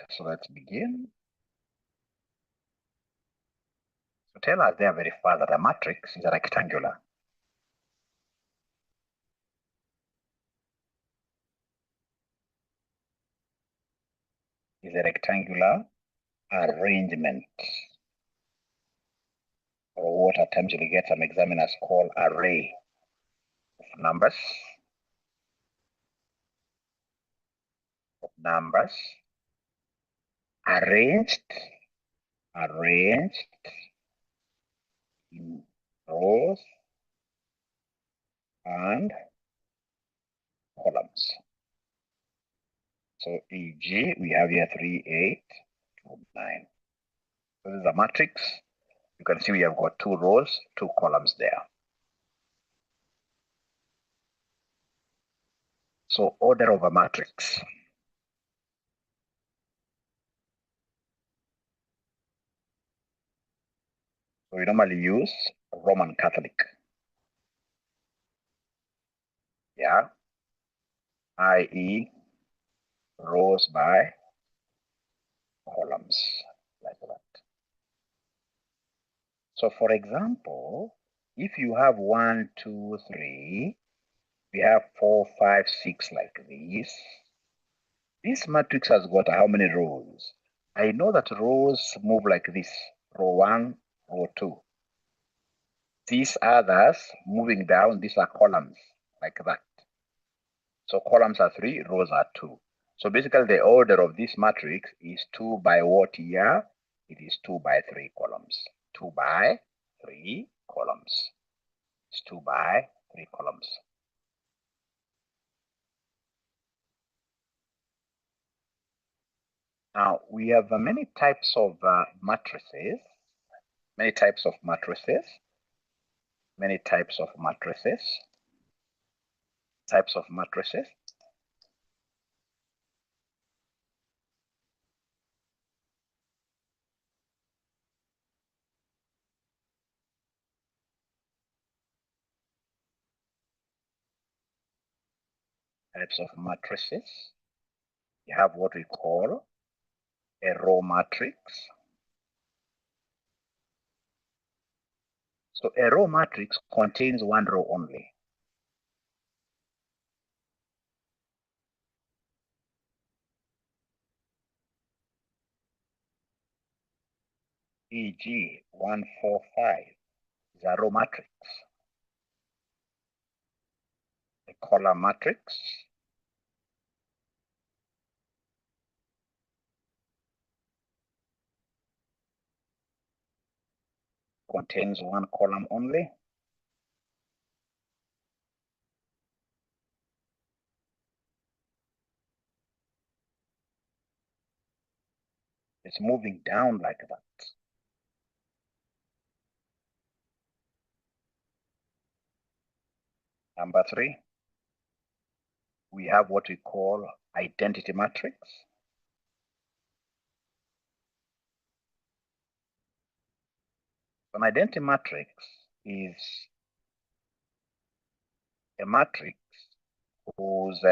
So let's begin. So tell us there very fast that a matrix is a rectangular. Is a rectangular arrangement, or what at times you'll get some examiners call array of numbers. Arranged in rows and columns. So e.g., we have here 3, 8, 2, 9. So this is a matrix. You can see we have got 2 rows, 2 columns there. So order of a matrix. So we normally use Roman Catholic. Yeah, i.e. rows by columns, like that. So for example, if you have 1, 2, 3, we have 4, 5, 6 like this. This matrix has got how many rows? I know that rows move like this, row 1, row 2. These others moving down, these are columns, like that. So columns are 3, rows are 2. So basically the order of this matrix is 2 by what here? It is 2 by 3 columns. 2 by 3 columns. It's 2 by 3 columns. Now we have many types of matrices. Many types of matrices. Types of matrices. You have what we call a row matrix. So a row matrix contains one row only. E.g., 1, 4, 5 is a row matrix. A column matrix contains one column only. It's moving down like that. Number 3, we have what we call identity matrix. An identity matrix is a matrix whose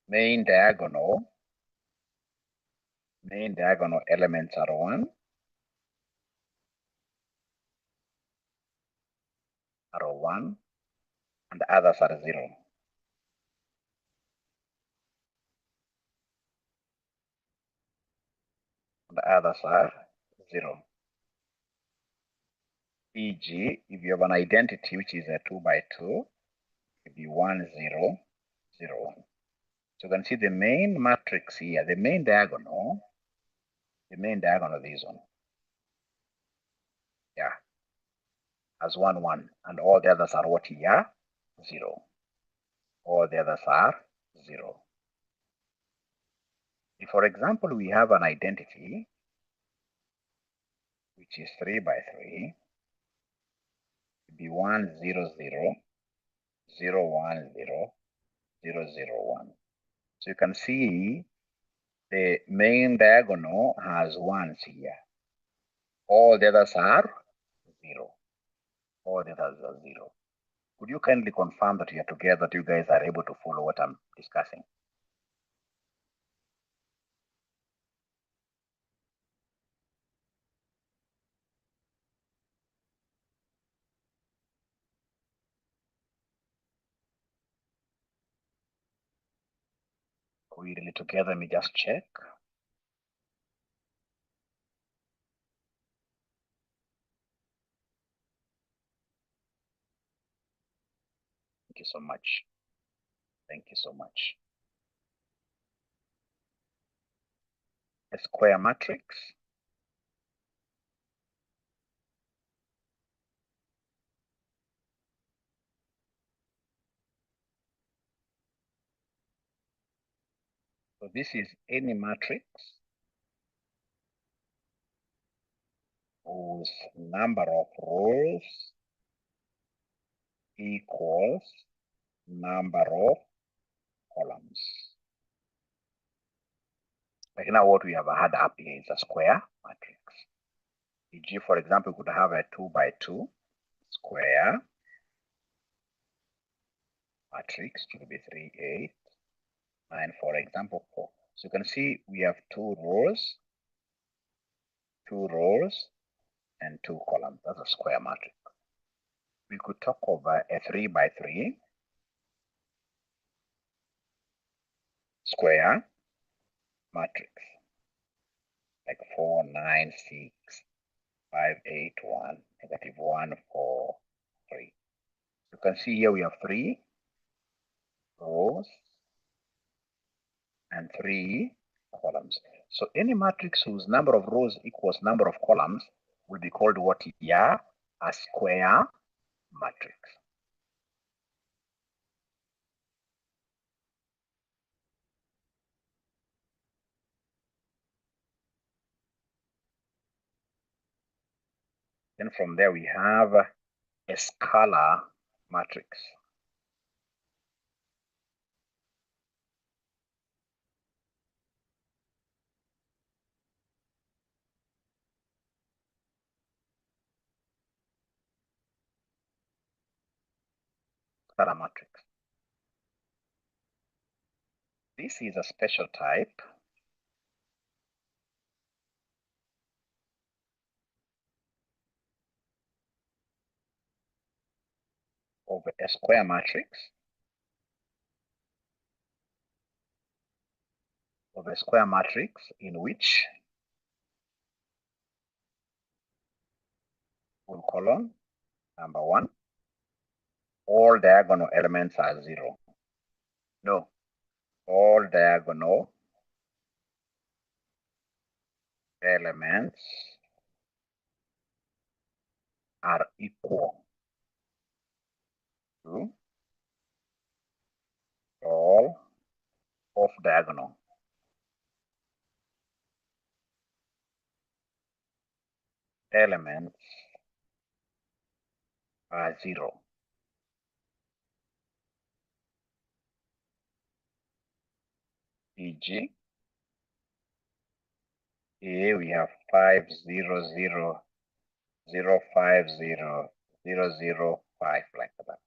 main diagonal elements are 1, and the others are 0. E.g., if you have an identity which is a 2 by 2, it will be 1, 0, 0, 1. So you can see the main matrix here, the main diagonal of this one. Yeah, as 1, 1, and all the others are what here? 0. All the others are 0. If, for example, we have an identity which is 3 by 3, it will be 1, 0, 0, 0, 1, 0, 0, 0, 1. So you can see the main diagonal has 1s here. All the others are 0. All the others are 0. Could you kindly confirm that you are together, that you guys are able to follow what I'm discussing? Are we really together? Let me just check. Thank you so much. Thank you so much. A square matrix. So this is any matrix whose number of rows equals number of columns. Like now what we have had up here is a square matrix. E.g., for example, we could have a 2 by 2 square matrix, to be 3, 8, 9, for example, 4. So you can see we have 2 rows, and 2 columns. That's a square matrix. We could talk over a 3 by 3 square matrix, like 4, 9, 6, 5, 8, 1, negative 1, 4, 3. You can see here we have 3 rows and 3 columns. So any matrix whose number of rows equals number of columns will be called what here? A square matrix. Then from there we have a scalar matrix. Scalar matrix. This is a special type of a square matrix in which full column, number 1, all diagonal elements are 0. No, all diagonal elements are equal to all off diagonal elements are 0. E.g., here we have 5, 0, 0, 0, 5, 0, 0, 0, 5, like that.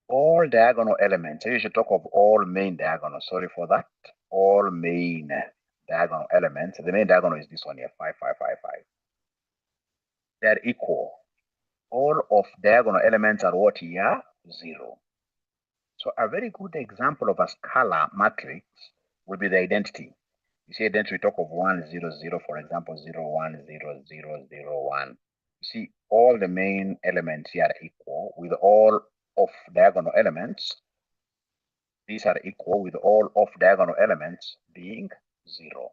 All diagonal elements, so you should talk of all main diagonals, sorry for that. All main diagonal elements, the main diagonal is this one here, 5, 5, 5, 5. They're equal. All of diagonal elements are what here? 0. So a very good example of a scalar matrix will be the identity. You see identity, we talk of 1, 0, 0, for example, 0, 1, 0, 0, 0, 1. You see all the main elements here are equal with all of diagonal elements. These are equal with all of diagonal elements being 0.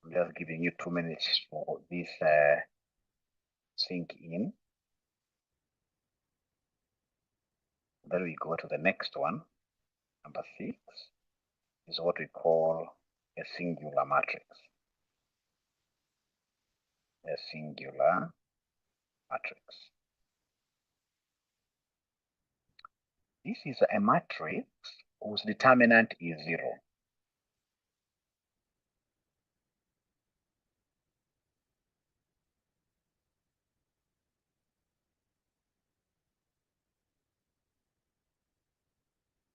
I'm just giving you 2 minutes for this sink in. Then we go to the next one. Number 6 is what we call a singular matrix. A singular matrix. This is a matrix whose determinant is 0.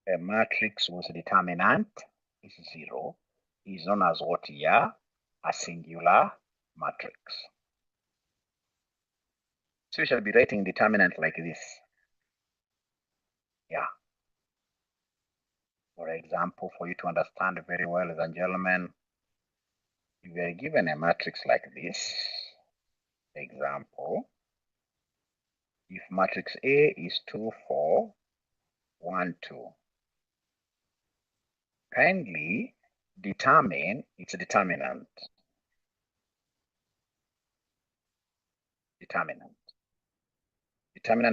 a matrix whose determinant is 0 is known as what here? A singular matrix. So we shall be writing determinant like this. Yeah. For example, for you to understand very well, ladies and gentlemen, if we are given a matrix like this, example, if matrix A is 2, 4, 1, 2, kindly determine its determinant. Determinant,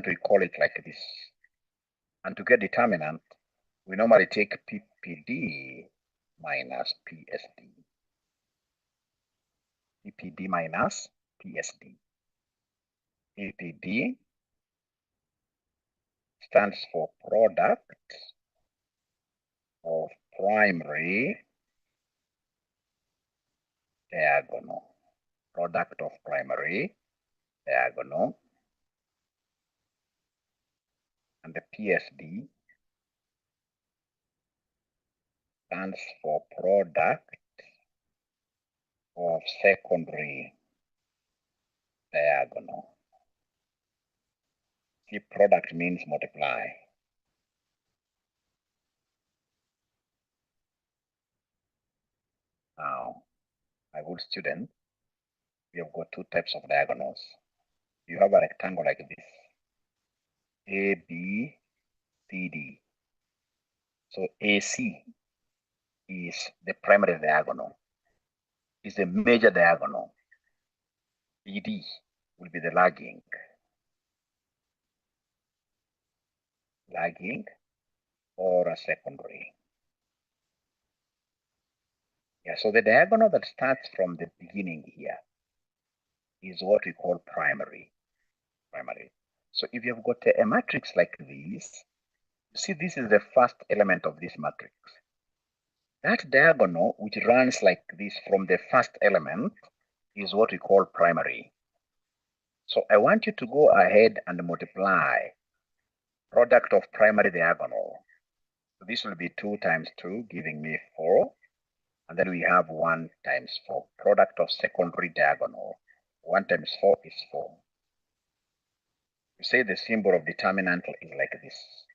we call it like this. And to get determinant, we normally take PPD minus PSD. PPD minus PSD. PPD stands for product of primary diagonal. Product of primary diagonal. And the PSD stands for product of secondary diagonal. See, product means multiply. Now, my good student, we have got two types of diagonals. You have a rectangle like this, A, B, C, D. So AC is the primary diagonal, is the major diagonal. BD will be the lagging or a secondary. Yeah, so the diagonal that starts from the beginning here is what we call primary. So if you've got a matrix like this, see, this is the first element of this matrix. That diagonal which runs like this from the first element is what we call primary. So I want you to go ahead and multiply product of primary diagonal. So this will be 2 times 2, giving me 4. And then we have 1 times 4. Product of secondary diagonal. 1 times 4 is 4. You say the symbol of determinant is like this.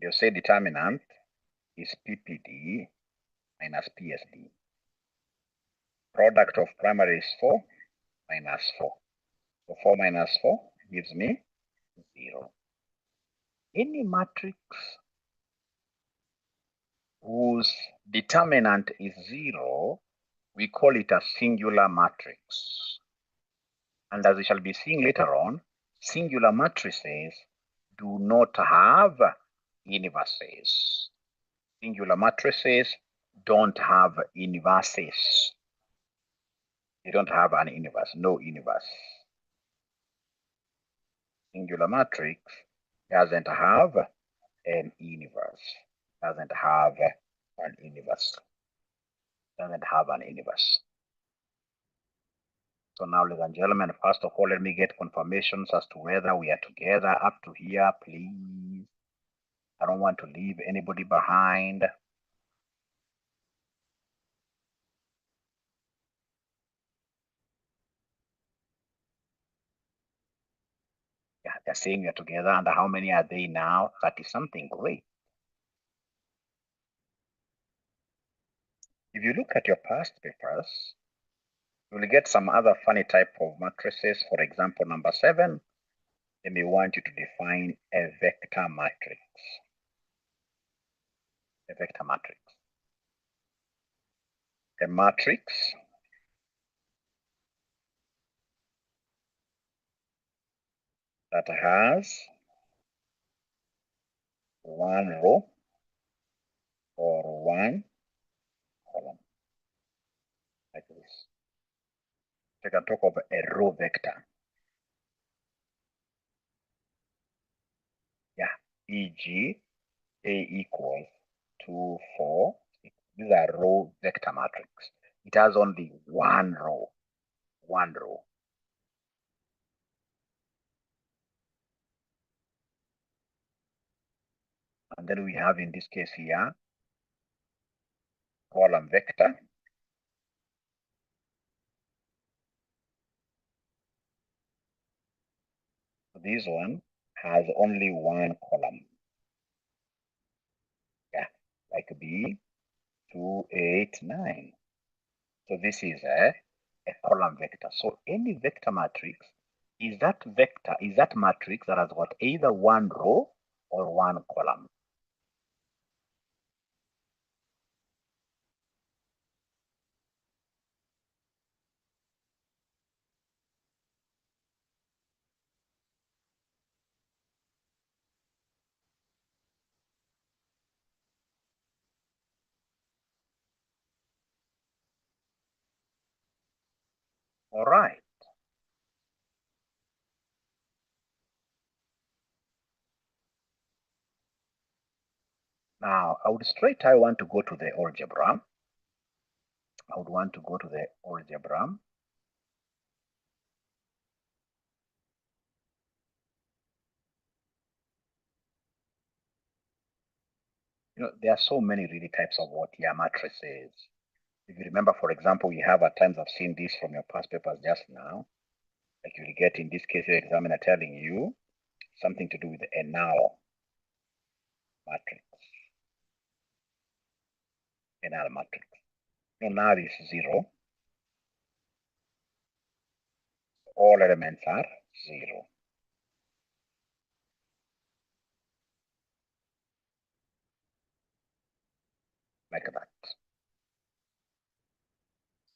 You say determinant is PPD minus PSD. Product of primary is 4 minus 4. So 4 minus 4 gives me 0. Any matrix whose determinant is 0, we call it a singular matrix. And as we shall be seeing later on, singular matrices do not have inverses. Singular matrices don't have inverses. They don't have an inverse, no inverse. Singular matrix doesn't have an inverse. Doesn't have an inverse. So now, ladies and gentlemen, first of all, let me get confirmations as to whether we are together up to here, please. I don't want to leave anybody behind. Yeah, they're saying we're together. And how many are they now? 30-something. Great. If you look at your past papers, you will get some other funny type of matrices. For example, number 7, they may want you to define a vector matrix. A vector matrix. A matrix that has 1 row or 1 column, like this. We can talk of a row vector. Yeah, e.g., A equals 2, 4. These are row vector matrix. It has only 1 row. And then we have in this case here column vector. This one has only one column. Yeah, like B 2, 8, 9. So this is a column vector. So any vector matrix is that matrix that has got either one row or one column. All right. Now, I would want to go to the algebra. I would want to go to the algebra. You know, there are so many really types of what here matrices. If you remember, for example, you have at times I've seen this from your past papers just now. Like you'll get in this case your examiner telling you something to do with a null matrix. A null matrix. So null is 0. All elements are 0. Like that.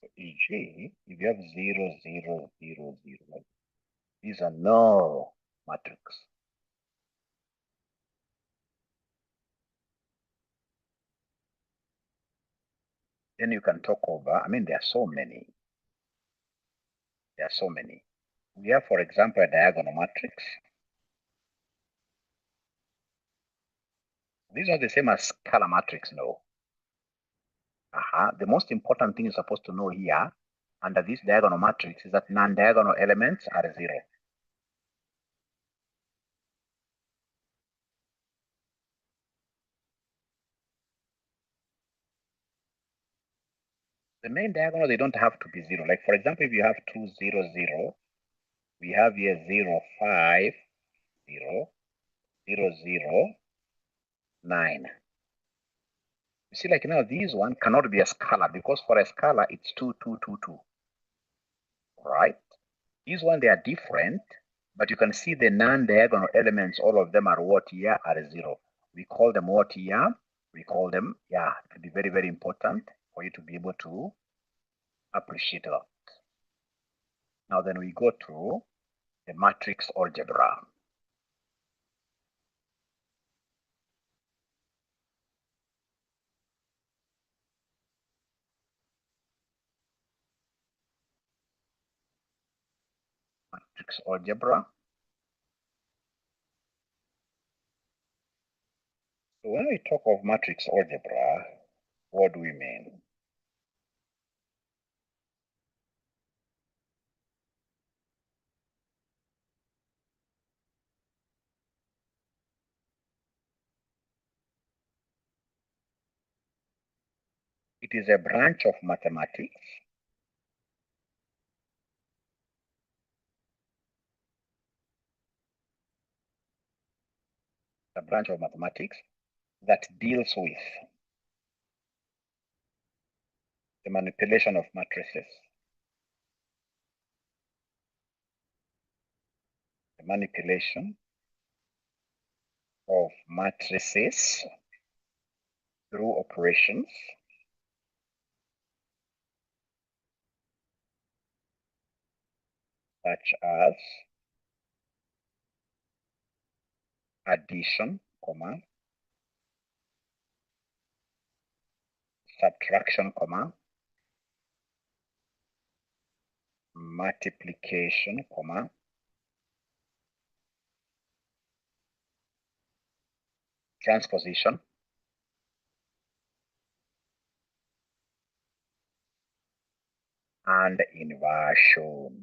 So e.g., if you have 0, 0, 0, 0, these are null matrix. Then you can talk over, I mean, there are so many. There are so many. We have, for example, a diagonal matrix. These are the same as scalar matrix, no? The most important thing you're supposed to know here under this diagonal matrix is that non-diagonal elements are 0. The main diagonal, they don't have to be 0. Like, for example, if you have 2, 0, 0, we have here 0, 5, 0, 0, 0, 9. You see, like now, this one cannot be a scalar because for a scalar, it's 2, 2, 2, 2. Right? These one, they are different, but you can see the non-diagonal elements, all of them are what here are 0. We call them what here? We call them, yeah, it will be very, very important for you to be able to appreciate that. Now then we go to the matrix algebra. Matrix algebra. So when we talk of matrix algebra, what do we mean? It is a branch of mathematics that deals with the manipulation of matrices, the manipulation of matrices through operations such as addition, subtraction, multiplication, transposition, and inversion.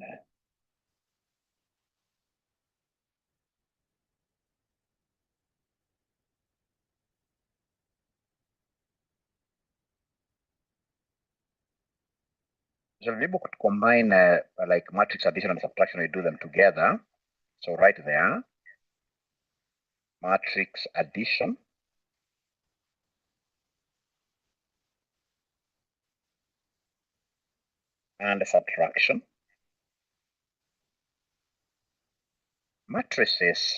So we're able to combine like matrix addition and subtraction, we do them together. So right there, matrix addition and subtraction. Matrices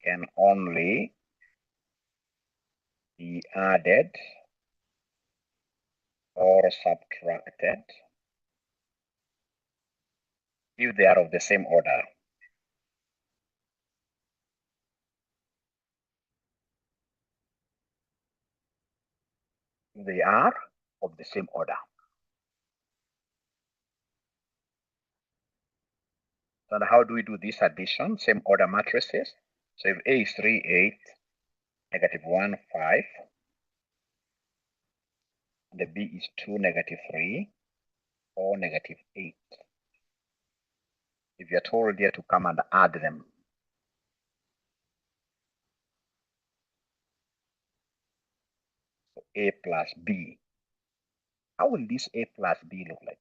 can only be added or subtracted if they are of the same order. They are of the same order. And how do we do this addition? Same order matrices. So if A is 3, 8, negative 1, 5, and the B is 2, negative 3, or negative 8. If you're told here to come and add them, so A plus B, how will this A plus B look like?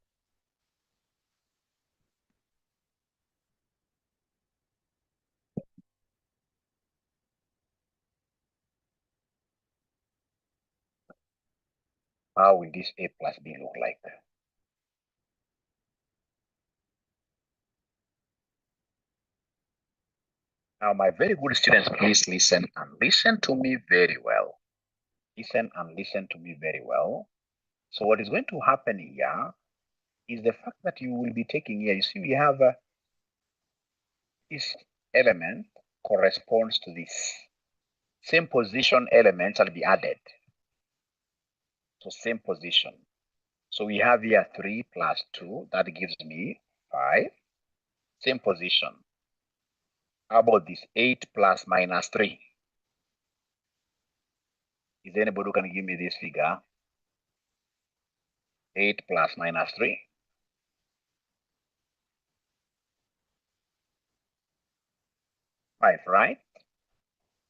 How will this A plus B look like? Now, my very good students, please listen and listen to me very well. Listen and listen to me very well. So what is going to happen here is the fact that you will be taking here, you see we have this element corresponds to this. Same position elements will be added. So same position. So we have here 3 plus 2, that gives me 5. Same position. How about this 8 plus minus 3? Is there anybody who can give me this figure? 8 plus minus 3? 5, right?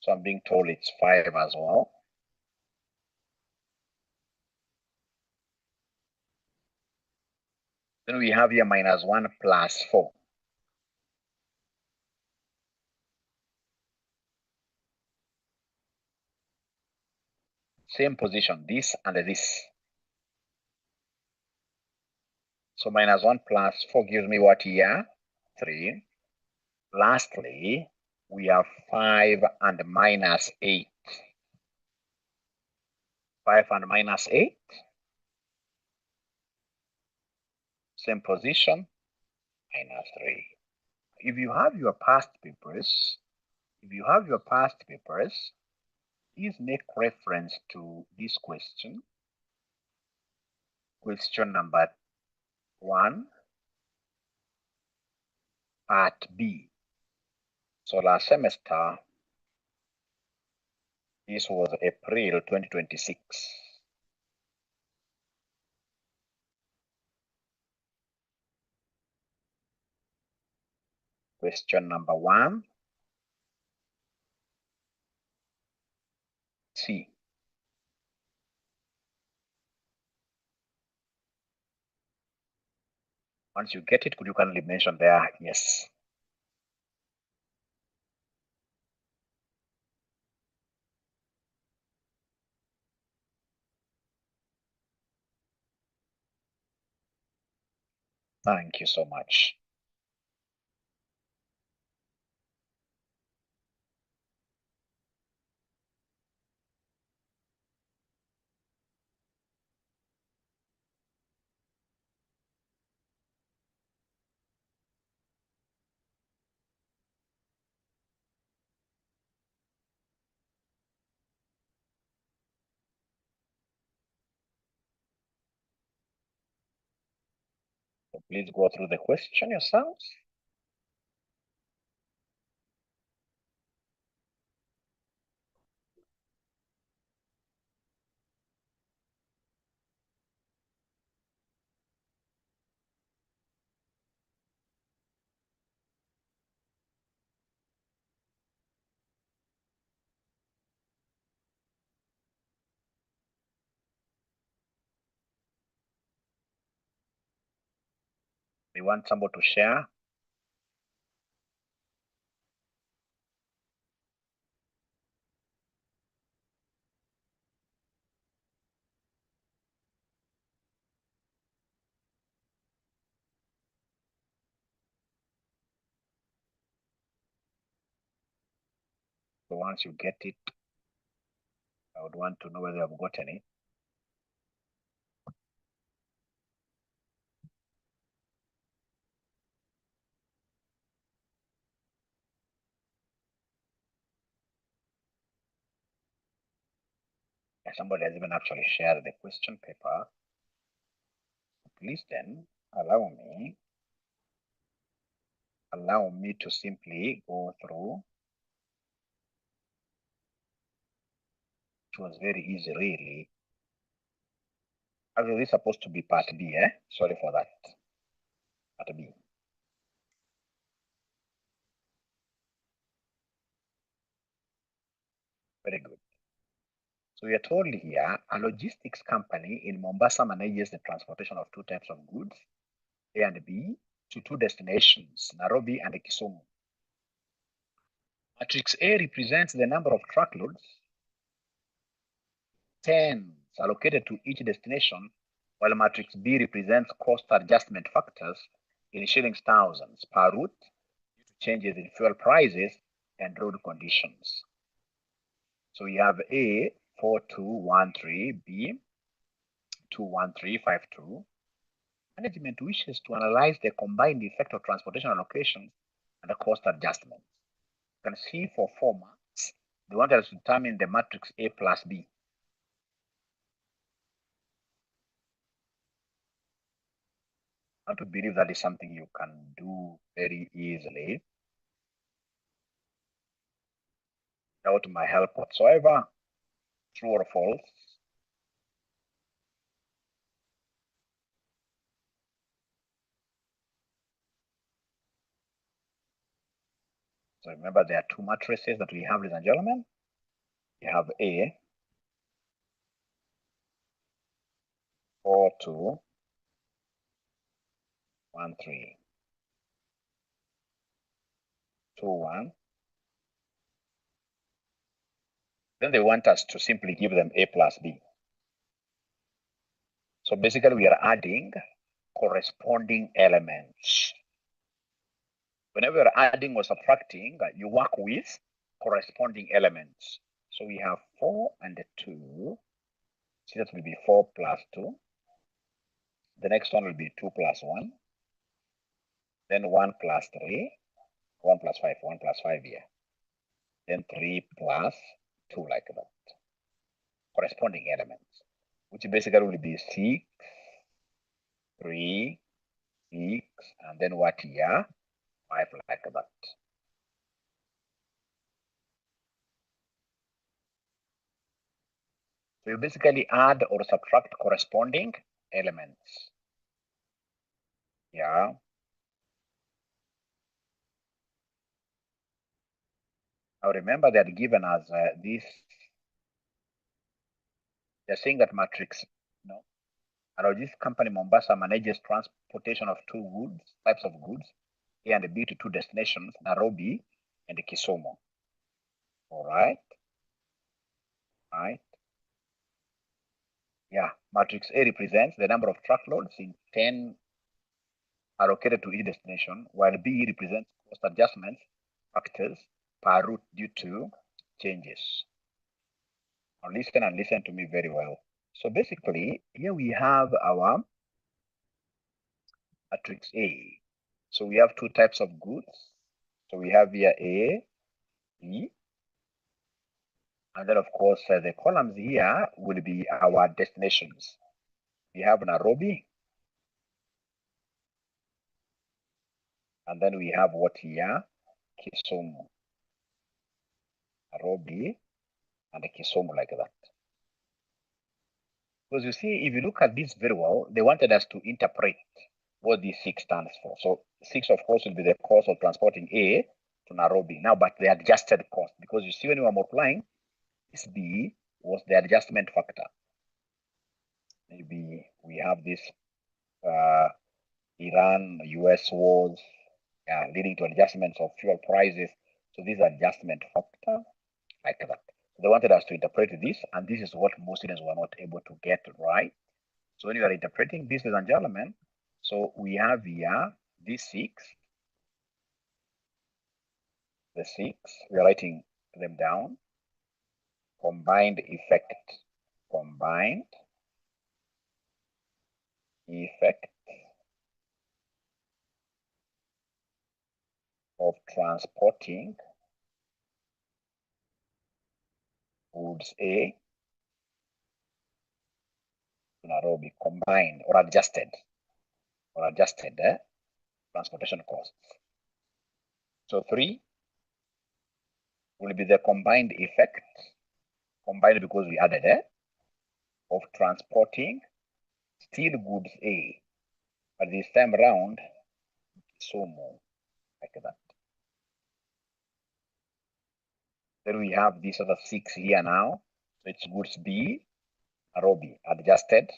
So I'm being told it's 5 as well. Then we have here minus 1 plus 4. Same position, this and this. So minus 1 plus 4 gives me what here? 3. Lastly, we have 5 and minus 8. 5 and minus 8. Same position, minus 3. If you have your past papers, please make reference to this question. Question number 1, part B. So last semester, this was April 2026. Question number 1, C. Once you get it, could you kindly mention there, yes. Thank you so much. So please go through the question yourselves. They want somebody to share. So once you get it, I would want to know whether I've gotten it. Yeah, somebody has even actually shared the question paper. Please then allow me to simply go through. It was very easy, really. Actually, this is supposed to be part B, eh? Sorry for that. Part B. Very good. So we are told here, a logistics company in Mombasa manages the transportation of two types of goods, A and B, to two destinations, Nairobi and Kisumu. Matrix A represents the number of truckloads, tens allocated to each destination, while matrix B represents cost adjustment factors in shillings thousands per route due to changes in fuel prices and road conditions. So we have A 4213, B 21352. Management wishes to analyze the combined effect of transportation allocations and the cost adjustments. You can see for 4 marks, they want us to determine the matrix A plus B. I want to believe that is something you can do very easily without my help whatsoever. True or false? So remember, there are two matrices that we have, ladies and gentlemen. We have A 4213 21. Then they want us to simply give them A plus B. So basically, we are adding corresponding elements. Whenever you're adding or subtracting, you work with corresponding elements. So we have 4 and 2. So that will be 4 plus 2. The next one will be 2 plus 1. Then 1 plus 3. 1 plus 5. 1 plus 5 here. Then 3 plus 2, like that. Corresponding elements, which basically will be 6, 3, 6, and then what here? 5, like that. So you basically add or subtract corresponding elements. Yeah. Now remember they had given us this. They're saying that matrix, this company Mombasa manages transportation of two types of goods, A and B, to two destinations, Nairobi and Kisumu. All right. Right. Yeah, matrix A represents the number of truckloads in 10 allocated to each destination, while B represents cost adjustments factors per route due to changes. Now listen and listen to me very well. So basically, here we have our matrix A. So we have two types of goods. So we have here A, B, and then of course the columns here will be our destinations. We have Nairobi, and then we have what here? Kisumu. Nairobi and Kisumu, like that. Because you see, if you look at this very well, they wanted us to interpret what this 6 stands for. So 6, of course, will be the cost of transporting A to Nairobi. Now, but the adjusted cost, because you see when you are multiplying, this B was the adjustment factor. Maybe we have this Iran, US wars, leading to adjustments of fuel prices. So these are adjustment factor like that. So they wanted us to interpret this, and this is what most students were not able to get right. So when you are interpreting this, ladies and gentlemen, so we have here these six, the six, we are writing them down. Combined effect of transporting goods A to Nairobi, combined or adjusted transportation costs. So 3 will be the combined effect, combined because we added of transporting steel goods A, but this time around Kisumu, like that. Then we have this other 6 here now. So it's goods B, Nairobi, adjusted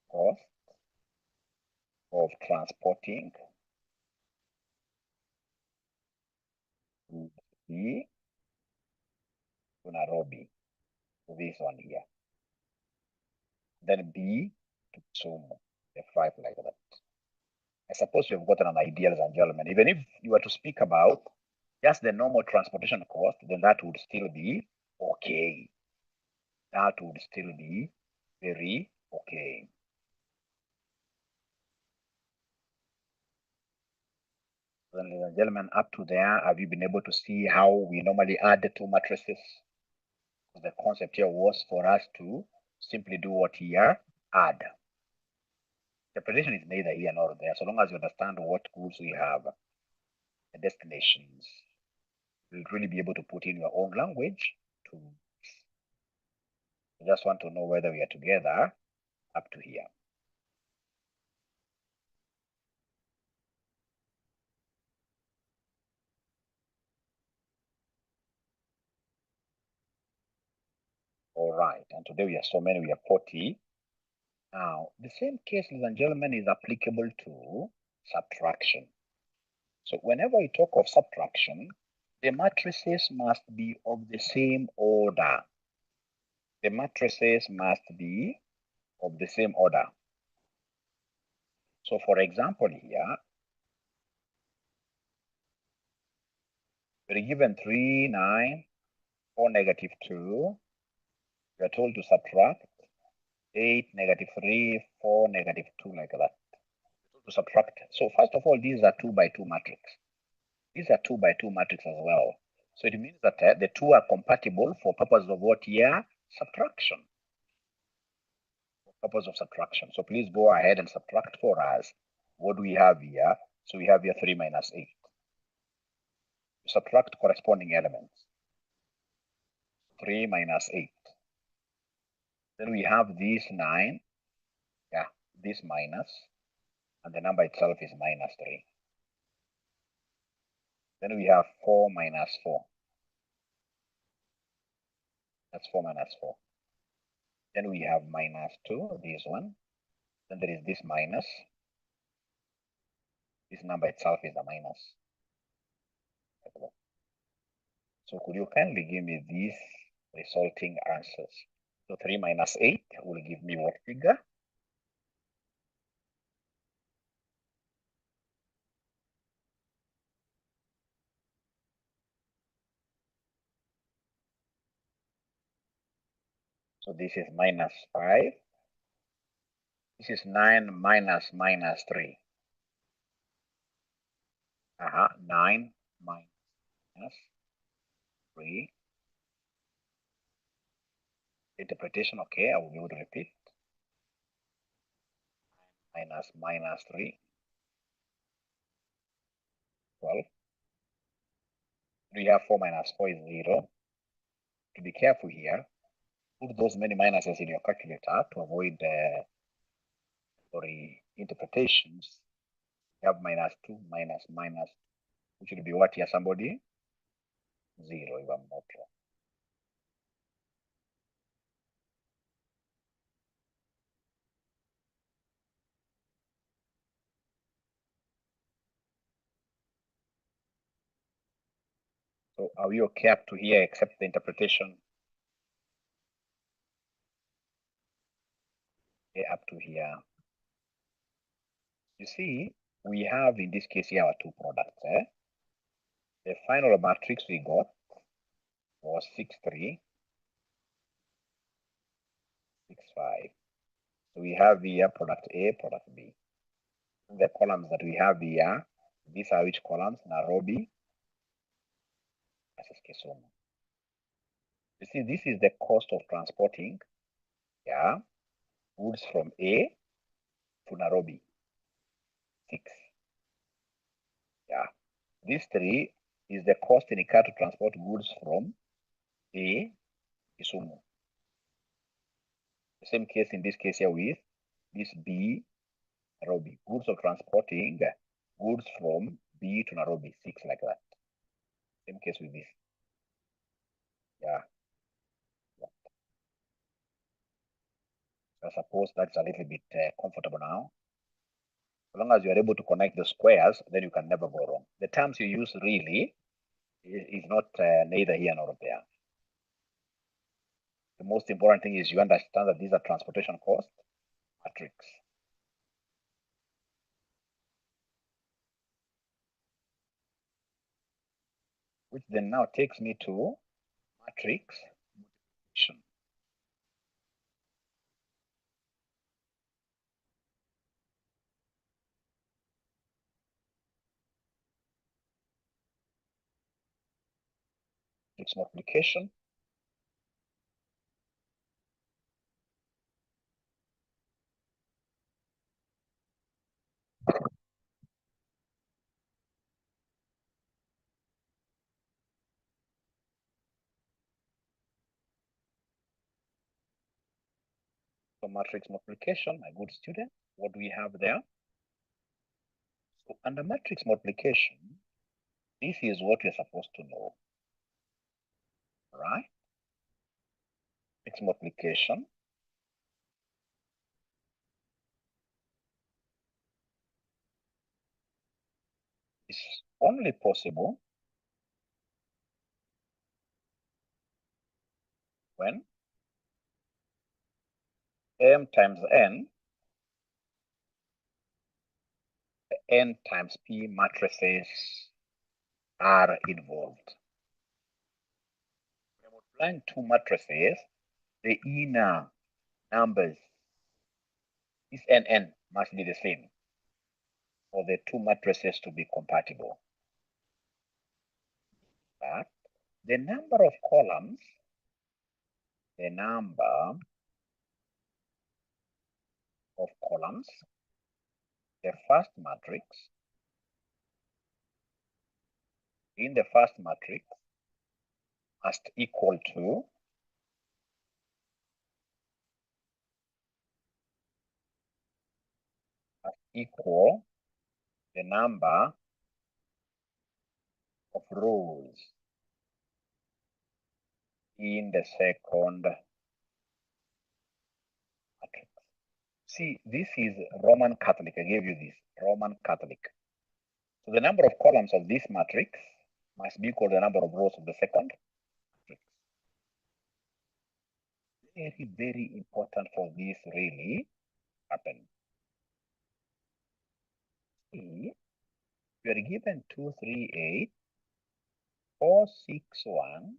cost of transporting goods B to Nairobi. So this one here. Then B to Kisumu, the 5 like that. I suppose you've gotten an idea, ladies and gentlemen. Even if you were to speak about just the normal transportation cost, then that would still be okay. That would still be very okay. Then, ladies and gentlemen, up to there, have you been able to see how we normally add the two matrices? The concept here was for us to simply do what here, add. Interpretation is neither here nor there. So long as you understand what goods we have, the destinations, you'll really be able to put in your own language to. I just want to know whether we are together up to here. All right, and today we are so many, we are 40. Now, the same case, ladies and gentlemen, is applicable to subtraction. So whenever we talk of subtraction, the matrices must be of the same order. The matrices must be of the same order. So for example here, we're given 3, 9, 4, negative 2. We are told to subtract 8, negative 3, 4, negative 2, like that. To subtract. So first of all, these are 2 by 2 matrix. These are 2 by 2 matrix as well. So it means that the two are compatible for purpose of what here? Subtraction. For purpose of subtraction. So please go ahead and subtract for us. What do we have here? So we have here 3 minus 8. Subtract corresponding elements. 3 minus 8. Then we have this 9. This minus. And the number itself is minus 3. Then we have 4 minus 4. That's 4 minus 4. Then we have minus 2, this one. Then there is this minus. This number itself is a minus. So could you kindly give me these resulting answers? So 3 minus 8 will give me what figure? So this is minus 5. This is 9 minus minus 3. 9 minus 3. Interpretation, okay, I will be able to repeat. Minus minus 3. 12. We have 4 minus 4 is 0. To be careful here, put those many minuses in your calculator to avoid interpretations. You have minus 2 minus minus, which will be what here, somebody? 0, if I'm not wrong. So are we okay up to here except the interpretation? Okay, up to here. You see, we have in this case here our two products. The final matrix we got was 6, 3, 6, 5. So we have here product A, product B. The columns that we have here, these are which columns? Nairobi versus Kisumu. You see, this is the cost of transporting, goods from A to Nairobi. 6. This 3 is the cost in a car to transport goods from A, Kisumu. The same case in this case here with this B, Nairobi. Goods of transporting goods from B to Nairobi, 6 like that. Same case with this. I suppose that's a little bit comfortable now. As long as you are able to connect the squares, then you can never go wrong. The terms you use really is not neither here nor there. The most important thing is you understand that these are transportation cost matrix. Which then now takes me to matrix multiplication. Matrix multiplication. So matrix multiplication, my good student, what do we have there? So under matrix multiplication, this is what you're supposed to know, right? Matrix multiplication is only possible when m times n, n times p matrices are involved. When multiplying two matrices, the inner numbers, this n must be the same for the two matrices to be compatible. But the number of columns, the first matrix, in the first matrix must equal the number of rows in the second matrix. See, this is Roman Catholic. I gave you this, Roman Catholic. So the number of columns of this matrix must be equal to the number of rows of the second matrix. Very, very important for this really happen. See, you are given 2, 3, 8, 4, 6, 1.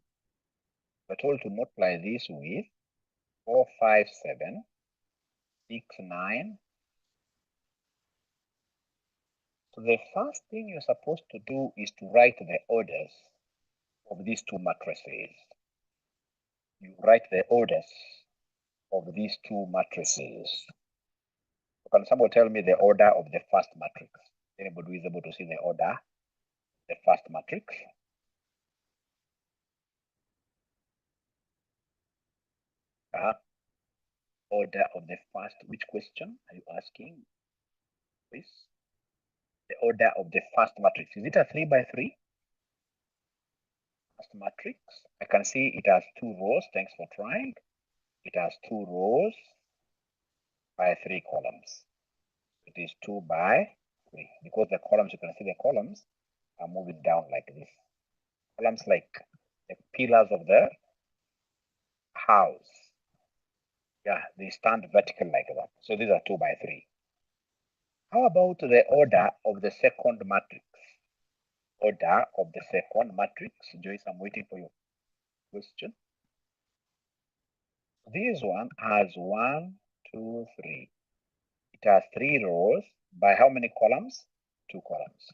We're told to multiply this with 4, 5, 7, 6, 9. So the first thing you're supposed to do is to write the orders of these two matrices. You write the orders of these two matrices. Can someone tell me the order of the first matrix? Anybody who is able to see the order, the first matrix? Order of the first, which question are you asking? Please. The order of the first matrix. Is it a 3 by 3? First matrix. I can see it has 2 rows. Thanks for trying. It has 2 rows by 3 columns. It is 2 by 3. Because the columns, you can see the columns are moving down like this. Columns like the pillars of the house. Yeah, they stand vertical like that. So these are 2 by 3. How about the order of the second matrix? Order of the second matrix. Joyce, I'm waiting for your question. This one has 1, 2, 3. It has 3 rows by how many columns? 2 columns.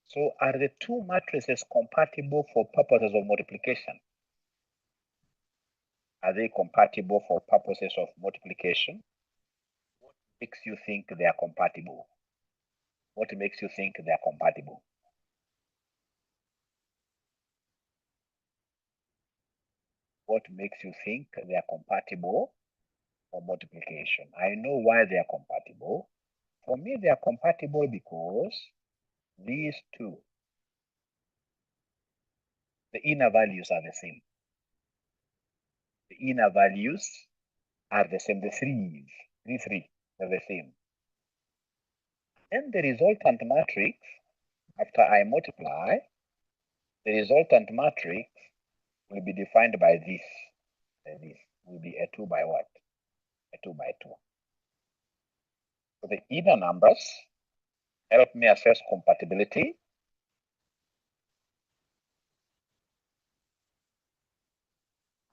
So are the 2 matrices compatible for purposes of multiplication? Are they compatible for purposes of multiplication? What makes you think they are compatible? What makes you think they are compatible? What makes you think they are compatible for multiplication? I know why they are compatible. For me, they are compatible because these 2, the inner values are the same. The inner values are the same. The 3s, these 3 are the same. And the resultant matrix, after I multiply, the resultant matrix will be defined by this. This will be a 2 by what? A 2 by 2. So the inner numbers help me assess compatibility.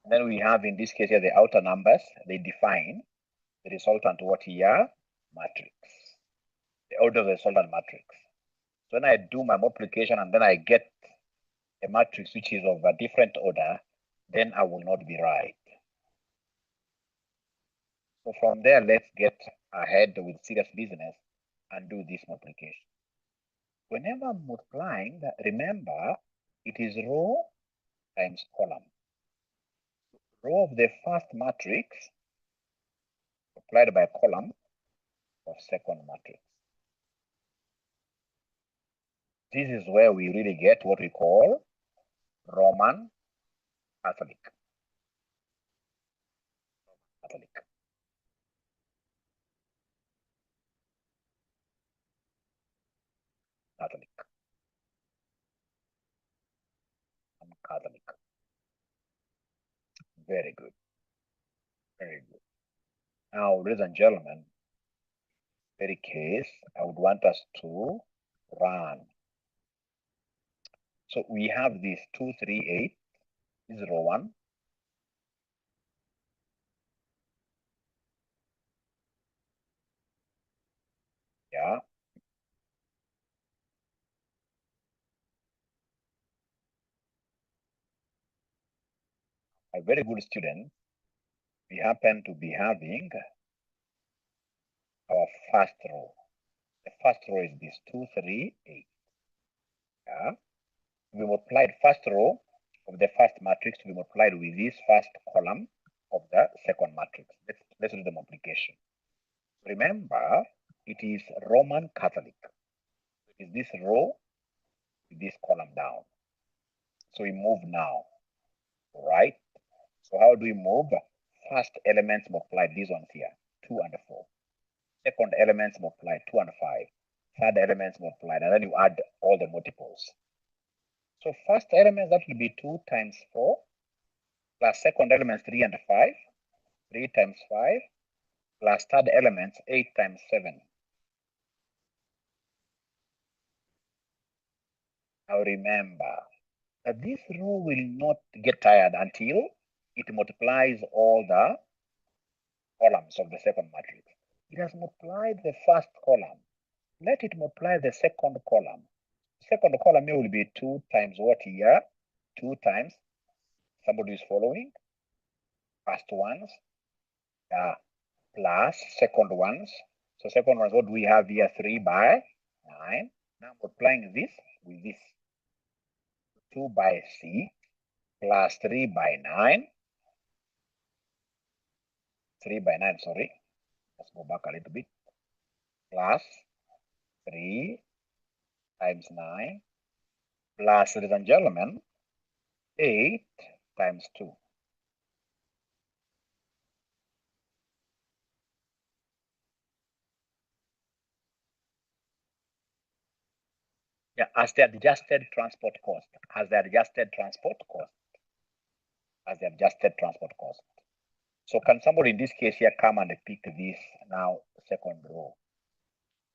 And then we have, in this case here, the outer numbers. They define the resultant what here? Matrix. The order of the resultant matrix. So when I do my multiplication and then I get a matrix which is of a different order, then I will not be right. So from there, let's get ahead with serious business and do this multiplication. Whenever I'm multiplying, remember, it is row times column. Row of the first matrix multiplied by column of second matrix. This is where we really get what we call Roman Catholic. Catholic. Catholic. I'm Catholic. Very good. Very good. Now, ladies and gentlemen, very case, I would want us to run. So we have this 2, 3, 8. This is row 1. Yeah. A very good student. We happen to be having our first row. The first row is this 2, 3, 8. Yeah. We multiplied first row of the first matrix to be multiplied with this first column of the second matrix. Let's do the multiplication. Remember, it is Roman Catholic. It is this row with this column down. So we move now, right? So how do we move? First elements multiplied, these ones here, 2 and 4. Second elements multiplied, 2 and 5. Third elements multiplied, and then you add all the multiples. So first elements, that will be 2 times 4, plus second elements 3 and 5, 3 times 5, plus third elements 8 times 7. Now remember that this row will not get tired until it multiplies all the columns of the second matrix. It has multiplied the first column. Let it multiply the second column. Second column here will be 2 times what here? 2 times, somebody is following, first ones, plus second ones. So second ones, what do we have here? 3 by 9. Now multiplying this with this. 2 by C plus 3 by 9. 3 by 9, sorry. Let's go back a little bit. Plus 3 times 9 plus, ladies and gentlemen, 8 times 2. Yeah, as the adjusted transport cost. As the adjusted transport cost. As the adjusted transport cost. So can somebody in this case here come and pick this now second row?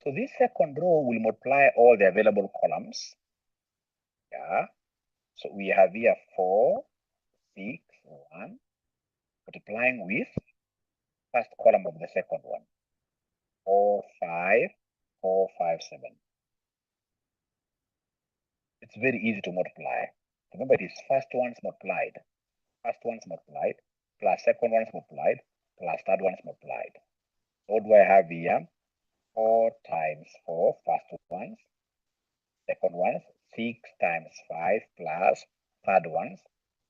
So this second row will multiply all the available columns. Yeah. So we have here 4, 6, 1, multiplying with first column of the second one. 4, 5, 4, 5, 7. It's very easy to multiply. Remember, it is first ones multiplied, plus second ones multiplied, plus third ones multiplied. So what do I have here? 4 times 4, first ones, second ones, 6 times 5 plus third ones,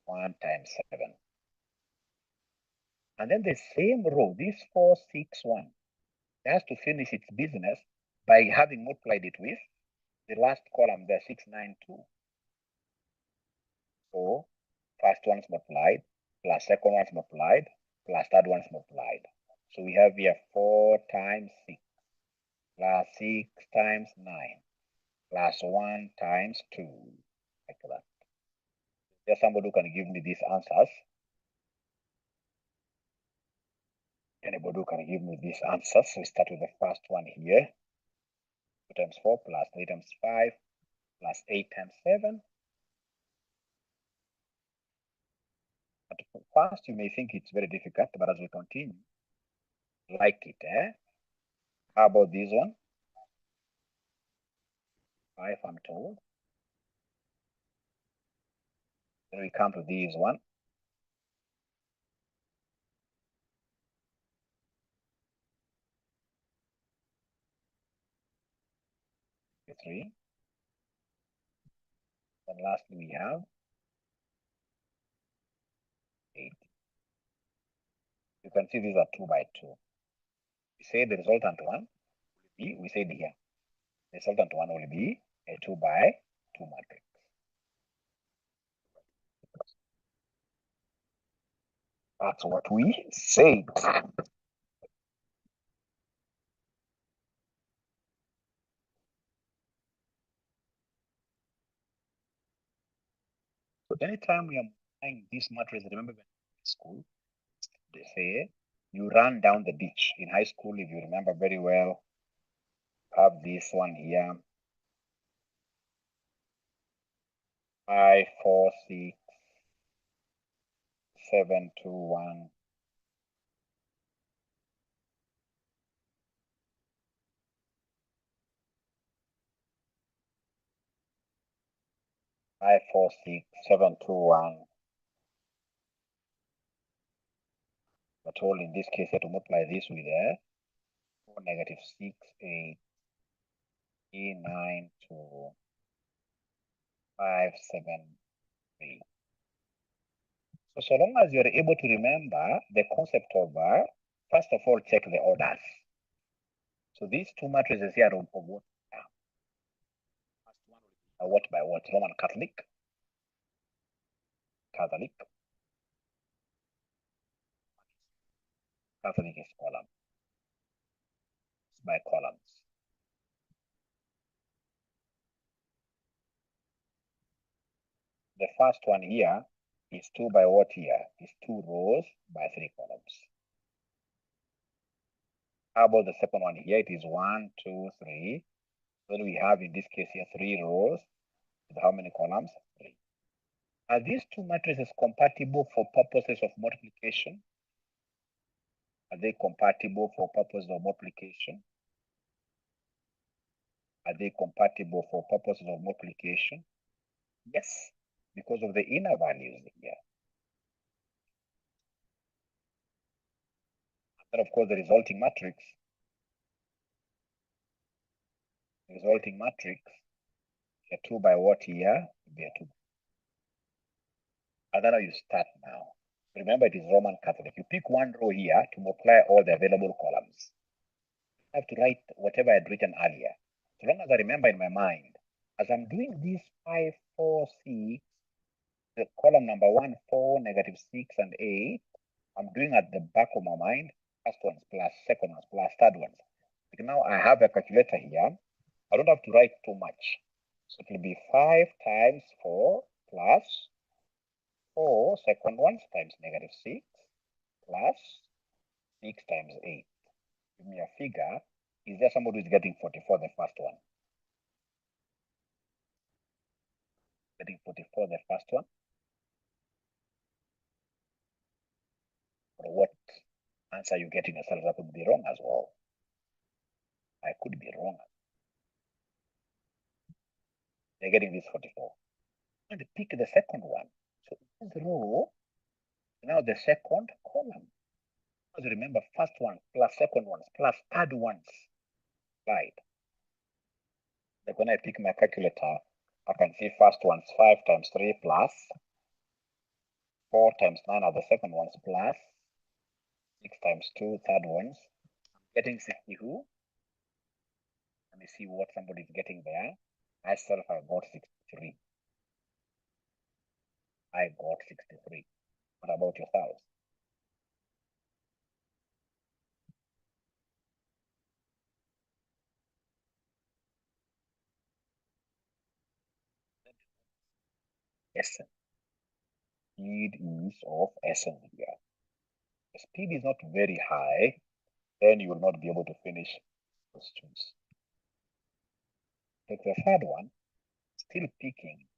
1 times 7. And then the same row, this 4, 6, 1, it has to finish its business by having multiplied it with the last column, the 6, 9, 2. So first one's multiplied, plus second one's multiplied, plus third one's multiplied. So we have here 4 times 6, plus 6 times 9, plus 1 times 2, like that. There's somebody who can give me these answers. Anybody who can give me these answers? We start with the first one here. 2 times 4 plus 3 times 5 plus 8 times 7. At first, you may think it's very difficult, but as we continue, like it, eh? How about this one? 5, I'm told. Then we come to this one. 3. And lastly, we have 8. You can see these are 2 by 2. We say the resultant one will be, we said here, the resultant one will be a 2 by 2 matrix. That's what we said. So anytime we are applying this matrix, remember when in school, they say you run down the ditch. In high school, if you remember very well, have this one here. 5, 4, 6, 7, 2, 1. 5, 4, 6, 7, 2, 1. But all in this case, you have to multiply this with 4, negative 6, 8, 9, 2, 5, 7, 3. So long as you're able to remember the concept of, first of all, check the orders. So these two matrices here of what? First one will be what by what? Roman Catholic. Catholic is column. It's by columns. The first one here is 2 by what here? Is 2 rows by 3 columns. How about the second one here? It is 1, 2, 3. Then we have in this case here 3 rows with how many columns? 3. Are these two matrices compatible for purposes of multiplication? Are they compatible for purposes of multiplication? Are they compatible for purposes of multiplication? Yes, because of the inner values here. And of course, the resulting matrix. The resulting matrix, a 2 by what here? Will be a 2. And then you start now. Remember, it is Roman Catholic. You pick one row here to multiply all the available columns. I have to write whatever I had written earlier. So long as I remember in my mind, as I'm doing this 5, 4, 6, the column number 1, 4, negative 6, and 8, I'm doing at the back of my mind, first ones plus second ones plus third ones. Like now I have a calculator here. I don't have to write too much. So it will be 5 times 4 plus 4 second ones times -6 plus 6 times 8. Give me a figure. Is there somebody who's getting 44, the first one? Getting 44, the first one? Or what answer you getting yourself? That could be wrong as well. I could be wrong. They're getting this 44. And pick the second one. So this row, now the second column. Because remember, first one plus second ones plus third ones. Right. Like when I pick my calculator, I can see first ones 5 times 3 plus 4 times 9 are the second ones plus 6 times 2 third ones. I'm getting 60 who? Let me see what somebody is getting there. Myself, I got 63. I got 63. What about yourselves? Essence. Speed is of essence here. The speed is not very high, then you will not be able to finish questions. Take the third one, still picking.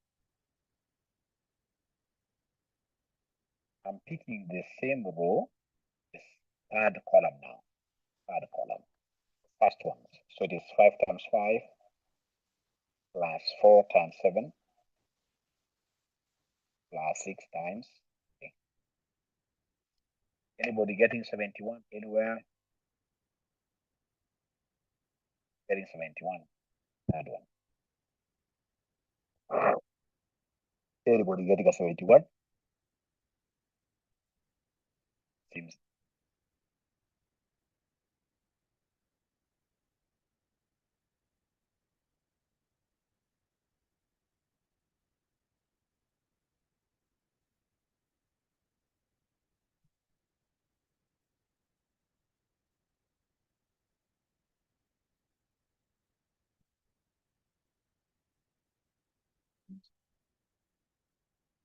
I'm picking the same row, this third column now. Third column. First one. So it is 5 times 5 plus 4 times 7 plus 6 times 8. Anybody getting 71 anywhere? Getting 71. Third one. Anybody getting a 71? Seems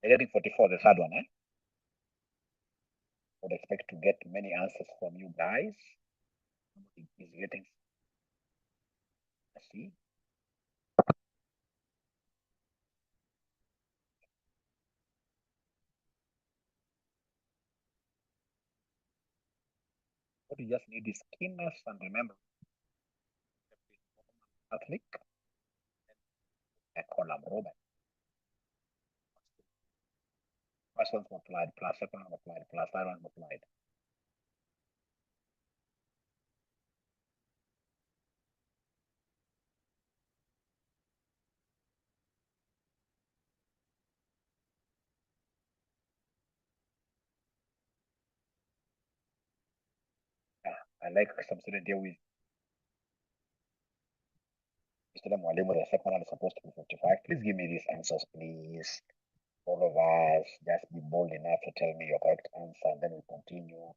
they're getting 44, the third one, eh? I would expect to get many answers from you guys. Somebody is getting, let's see. What you just need is keenness and remember Catholic a column Robert. First one multiplied plus second one multiplied plus third one multiplied. Yeah, I like some student here with student Mwalimu, the second one is supposed to be 55. Please give me these answers, please. All of us, just be bold enough to tell me your correct answer, and then we continue.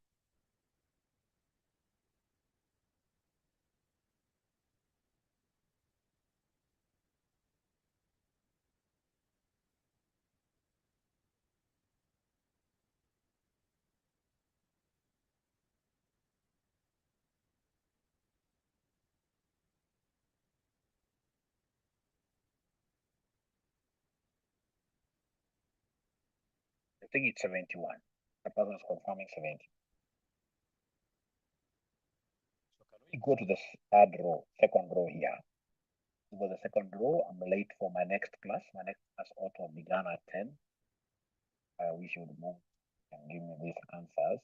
I think it's 71. The person is confirming 70. So can we go to the third row, second row here? For the second row, I'm late for my next class. My next class ought to have begun at 10. I wish you would move and give me these answers.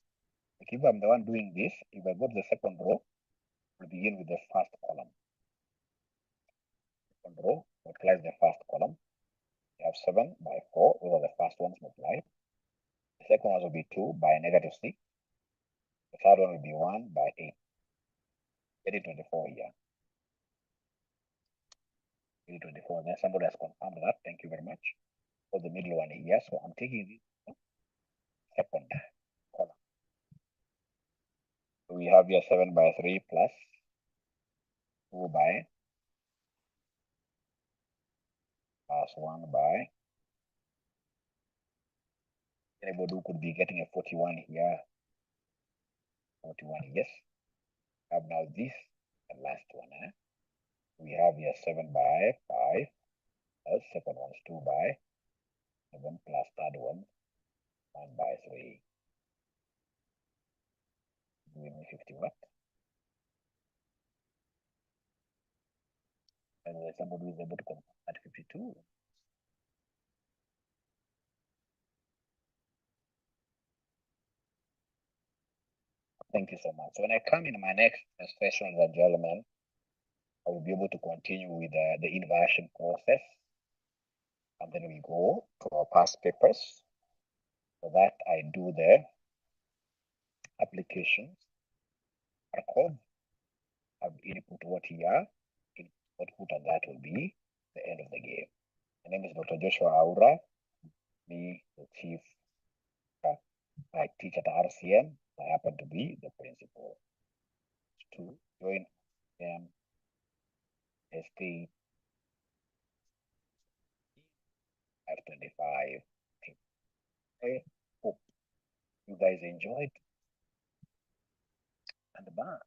Like if I'm the one doing this, if I go to the second row, we'll begin with the first column. Second row multiplies the first column. We have 7 by 4. Those are the first ones multiplied. The second one will be 2 by -6. The third one will be 1 by 8. Get it 24 here. Get it 24. Then somebody has confirmed that. Thank you very much. For the middle one here. So I'm taking this second column. So we have here 7 by 3 plus 2 by plus 1 by, anybody who could be getting a 41 here, 41, yes. Have now this, the last one. We have here 7 by 5, second one is 2 by 7 plus third one, 1 by 3. Give me 50 what? And somebody who is able to come at 52. Thank you so much. So when I come in my next session, ladies and gentlemen, I will be able to continue with the inversion process. And then we go to our past papers. So that I do the applications record. I've input what here, output, and that will be the end of the game. My name is Dr. Joshua Aura, me, the chief. I teach at RCM. I happen to be the principal. To join RCM ST 525. I hope you guys enjoyed, and bye.